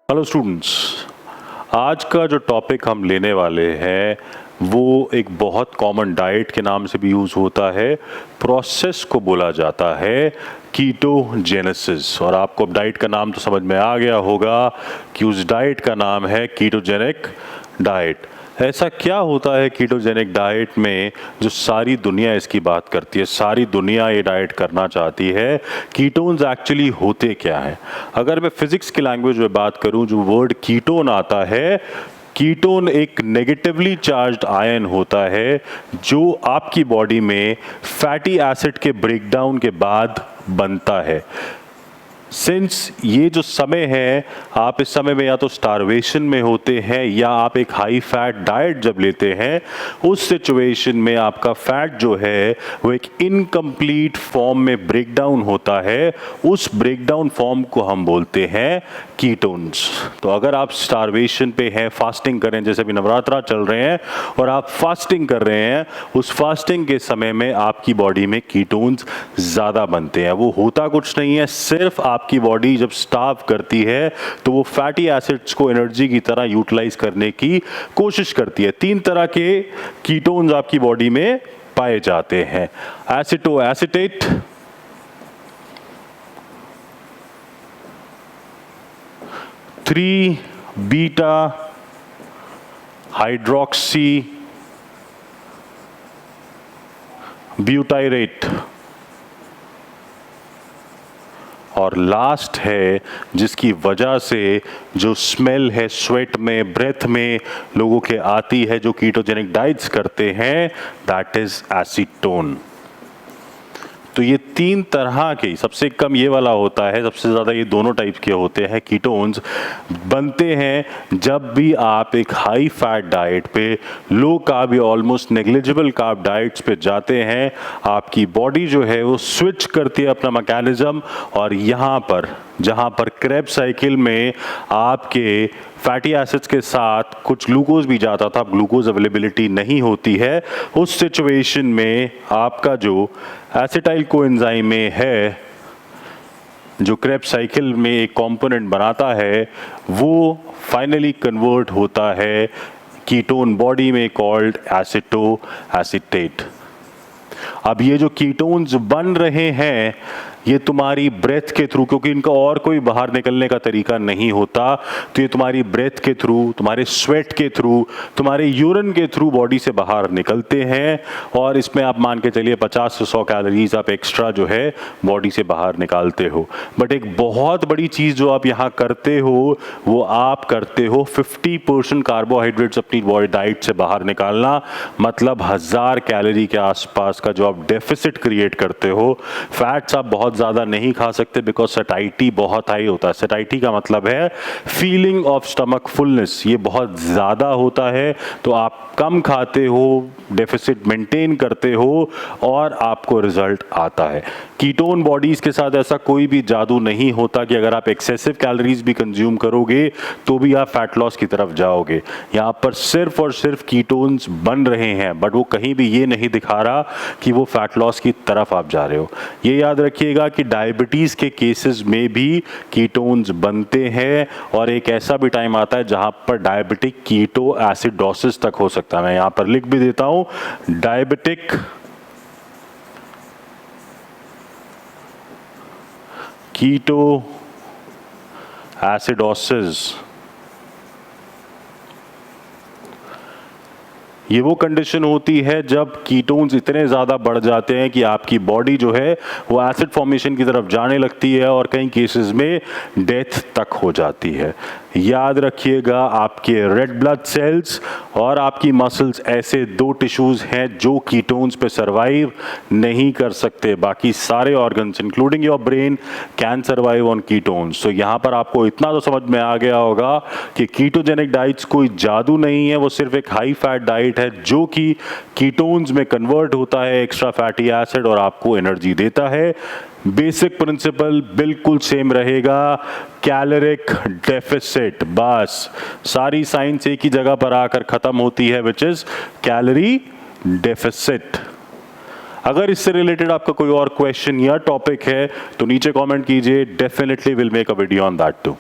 Hello students, आज का जो टॉपिक हम लेने वाले हैं वो एक बहुत कॉमन डाइट के नाम से भी यूज़ होता है। प्रोसेस को बोला जाता है कीटोजेनेसिस। और आपको अब डाइट का नाम तो समझ में आ गया होगा कि उस डाइट का नाम है कीटोजेनिक डाइट। ऐसा क्या होता है कीटोजेनिक डाइट में जो सारी दुनिया इसकी बात करती है, सारी दुनिया ये डाइट करना चाहती है? कीटोन्स एक्चुअली होते क्या हैं? अगर मैं फिजिक्स की लैंग्वेज में बात करूं, जो वर्ड कीटोन आता है, कीटोन एक नेगेटिवली चार्ज्ड आयन होता है जो आपकी बॉडी में फैटी एसिड के ब्रेकडाउन के बाद बनता है। सिंस ये जो समय है, आप इस समय में या तो स्टारवेशन में होते हैं या आप एक हाई फैट डाइट जब लेते हैं, उस सिचुएशन में आपका फैट जो है वो एक इनकम्प्लीट फॉर्म में ब्रेक डाउन होता है। उस ब्रेक डाउन फॉर्म को हम बोलते हैं कीटोन्स। तो अगर आप स्टारवेशन पे हैं, फास्टिंग कर रहे हैं, जैसे अभी नवरात्रा चल रहे हैं और आप फास्टिंग कर रहे हैं, उस फास्टिंग के समय में आपकी बॉडी में कीटोन्स ज़्यादा बनते हैं। वो होता कुछ नहीं है, सिर्फ आपकी बॉडी जब स्टार्व करती है तो वो फैटी एसिड्स को एनर्जी की तरह यूटिलाइज करने की कोशिश करती है। 3 तरह के कीटोन्स आपकी बॉडी में पाए जाते हैं: एसिटो एसिटेट, 3 बीटा हाइड्रोक्सी ब्यूटाइरेट, और लास्ट है जिसकी वजह से जो स्मेल है स्वेट में, ब्रेथ में लोगों के आती है जो कीटोजेनिक डाइट्स करते हैं, दैट इज एसीटोन। तो ये 3 तरह के, सबसे कम ये वाला होता है, सबसे ज़्यादा ये दोनों टाइप के होते हैं। कीटोन्स बनते हैं जब भी आप एक हाई फैट डाइट पे, लो कार्ब या ऑलमोस्ट नेग्लिजिबल कार्ब डाइट्स पे जाते हैं। आपकी बॉडी जो है वो स्विच करती है अपना मैकेनिज्म, और यहाँ पर जहाँ पर क्रेब्स साइकिल में आपके फैटी एसिड्स के साथ कुछ ग्लूकोज भी जाता था, ग्लूकोज अवेलेबिलिटी नहीं होती है, उस सिचुएशन में आपका जो एसिटाइल कोएंजाइम है, जो क्रेब्स साइकिल में एक कंपोनेंट बनाता है, वो फाइनली कन्वर्ट होता है कीटोन बॉडी में कॉल्ड एसिटो एसिटेट। अब ये जो कीटोन्स बन रहे हैं ये तुम्हारी ब्रेथ के थ्रू, क्योंकि इनका और कोई बाहर निकलने का तरीका नहीं होता, तो ये तुम्हारी ब्रेथ के थ्रू, तुम्हारे स्वेट के थ्रू, तुम्हारे यूरिन के थ्रू बॉडी से बाहर निकलते हैं। और इसमें आप मान के चलिए 50 से 100 कैलोरीज आप एक्स्ट्रा जो है बॉडी से बाहर निकालते हो। बट एक बहुत बड़ी चीज़ जो आप यहाँ करते हो वो आप करते हो 50% कार्बोहाइड्रेट्स अपनी बॉडी डाइट से बाहर निकालना, मतलब 1000 कैलोरी के आसपास का जो आप डेफिसिट क्रिएट करते हो। फैट्स आप बहुत ज़्यादा नहीं खा सकते बिकॉज सैटिस्फैक्शन बहुत हाई होता है। सैटिस्फैक्शन का मतलब है फीलिंग ऑफ स्टमक फुलनेस, ये बहुत ज़्यादा होता है। तो आप कम खाते हो, डेफिसिट मेंटेन करते हो और आपको रिजल्ट आता है। कीटोन बॉडीज़ के साथ ऐसा कोई भी जादू नहीं होता कि अगर आप एक्सेसिव कैलोरीज भी कंज्यूम करोगे तो भी आप फैट लॉस की तरफ जाओगे। यहाँ पर सिर्फ और सिर्फ कीटोन्स बन रहे हैं, बट वो कहीं भी ये नहीं दिखा रहा कि वो फैट लॉस की तरफ आप जा रहे हो। ये याद रखिएगा कि डायबिटीज़ के केसेस में भी कीटोन्स बनते हैं, और एक ऐसा भी टाइम आता है जहाँ पर डायबिटिक कीटो एसिडोसिस तक हो सकता है। मैं यहाँ पर लिख भी देता हूँ, डायबिटिक कीटो एसिडोसिस। ये वो कंडीशन होती है जब कीटोन्स इतने ज़्यादा बढ़ जाते हैं कि आपकी बॉडी जो है वो एसिड फॉर्मेशन की तरफ जाने लगती है और कई केसेस में डेथ तक हो जाती है। याद रखिएगा, आपके रेड ब्लड सेल्स और आपकी मसल्स ऐसे 2 टिश्यूज़ हैं जो कीटोन्स पे सरवाइव नहीं कर सकते। बाकी सारे organs including your brain can survive on ketones. तो यहाँ पर आपको इतना तो समझ में आ गया होगा कि कीटोजेनिक डाइट्स कोई जादू नहीं है, वो सिर्फ एक हाई फैट डाइट है जो कि कीटोन्स में कन्वर्ट होता है एक्स्ट्रा फैटी एसिड और आपको एनर्जी देता है। बेसिक प्रिंसिपल बिल्कुल सेम रहेगा, कैलोरिक डेफिसिट। बस सारी साइंस एक ही जगह पर आकर खत्म होती है, विच इज कैलोरी डेफिसिट। अगर इससे रिलेटेड आपका कोई और क्वेश्चन या टॉपिक है तो नीचे कमेंट कीजिए, definitely will make a video on that to.